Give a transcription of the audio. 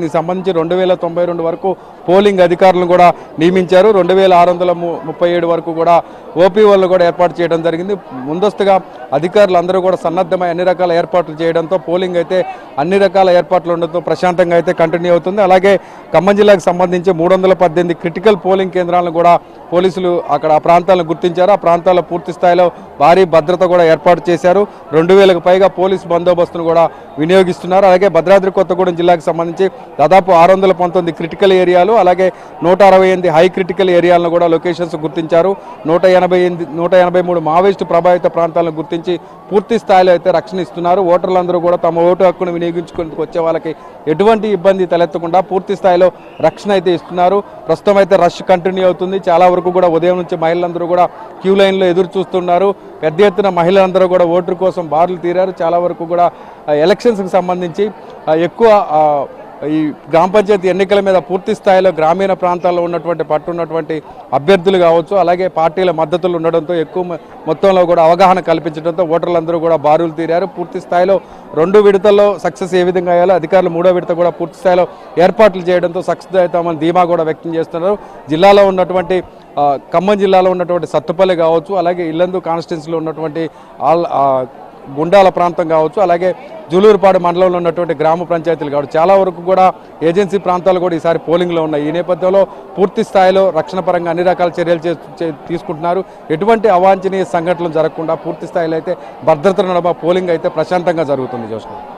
దీనికి సంబంధించి 2092 వరకు పోలింగ్ అధికారులను కూడా నియమించారు. 2637 వరకు కూడా ఓపీఓలను కూడా ఏర్పాటు చేయడం జరిగింది. ముందస్తుగా అధికారులు అందరూ కూడా సన్నద్ధమై అన్ని రకాల ఏర్పాట్లు చేయడంతో పోలింగ్ అయితే అన్ని రకాల ఏర్పాట్లు ఉండడంతో ప్రశాంతంగా అయితే కంటిన్యూ అవుతుంది. అలాగే ఖమ్మం జిల్లాకు సంబంధించి 318 క్రిటికల్ పోలింగ్ కేంద్రాలను కూడా పోలీసులు అక్కడ ఆ ప్రాంతాలను గుర్తించారు. ఆ ప్రాంతాల్లో పూర్తి స్థాయిలో భారీ భద్రత కూడా ఏర్పాటు చేశారు. 2000కు పైగా పోలీసు బందోబస్తును కూడా వినియోగిస్తున్నారు. అలాగే భద్రాద్రి కొత్తగూడెం జిల్లాకు సంబంధించి దాదాపు 619 క్రిటికల్ ఏరియాలు, అలాగే 168 హై క్రిటికల్ ఏరియాలను కూడా లొకేషన్స్ గుర్తించారు. 183 మావోయిస్టు ప్రభావిత ప్రాంతాలను గుర్తించి పూర్తి స్థాయిలో అయితే రక్షణ ఇస్తున్నారు. ఓటర్లందరూ కూడా తమ ఓటు హక్కును వినియోగించుకుంటూ వచ్చే వాళ్ళకి ఎటువంటి ఇబ్బంది తలెత్తకుండా పూర్తి స్థాయిలో రక్షణ అయితే ఇస్తున్నారు. ప్రస్తుతం అయితే రష్ కంటిన్యూ అవుతుంది. చాలా వరకు కూడా ఉదయం నుంచి మహిళలందరూ కూడా క్యూ లైన్లో ఎదురు చూస్తున్నారు. పెద్ద ఎత్తున మహిళలందరూ కూడా ఓటర్ కోసం బారులు తీరారు. చాలా వరకు కూడా ఎలక్షన్స్కి సంబంధించి ఎక్కువ ఈ గ్రామ పంచాయతీ ఎన్నికల మీద పూర్తి స్థాయిలో గ్రామీణ ప్రాంతాల్లో ఉన్నటువంటి అభ్యర్థులు కావచ్చు, అలాగే పార్టీల మద్దతులు ఉండడంతో ఎక్కువ మొత్తంలో కూడా అవగాహన కల్పించడంతో ఓటర్లందరూ కూడా బారులు తీరారు. పూర్తి స్థాయిలో 2 విడతల్లో సక్సెస్ ఏ విధంగా అయ్యాలో అధికారులు 3వ విడత కూడా పూర్తి స్థాయిలో ఏర్పాట్లు చేయడంతో సక్సెస్ అవుతామని ధీమా కూడా వ్యక్తం చేస్తున్నారు. జిల్లాలో ఉన్నటువంటి ఖమ్మం జిల్లాలో ఉన్నటువంటి సత్తుపల్లి కావచ్చు, అలాగే ఇల్లందు కాన్స్టిట్యున్సీలో ఉన్నటువంటి గుండాల ప్రాంతం కావచ్చు, అలాగే జూలూరుపాడు మండలంలో ఉన్నటువంటి గ్రామ పంచాయతీలు కావచ్చు, చాలా వరకు కూడా ఏజెన్సీ ప్రాంతాలు కూడా ఈసారి పోలింగ్లో ఉన్నాయి. ఈ నేపథ్యంలో పూర్తి స్థాయిలో రక్షణ పరంగా అన్ని రకాల చర్యలు తీసుకుంటున్నారు. ఎటువంటి అవాంఛనీయ సంఘటనలు జరగకుండా పూర్తి స్థాయిలో అయితే భద్రత నడుమ పోలింగ్ అయితే ప్రశాంతంగా జరుగుతుంది. జోష్న.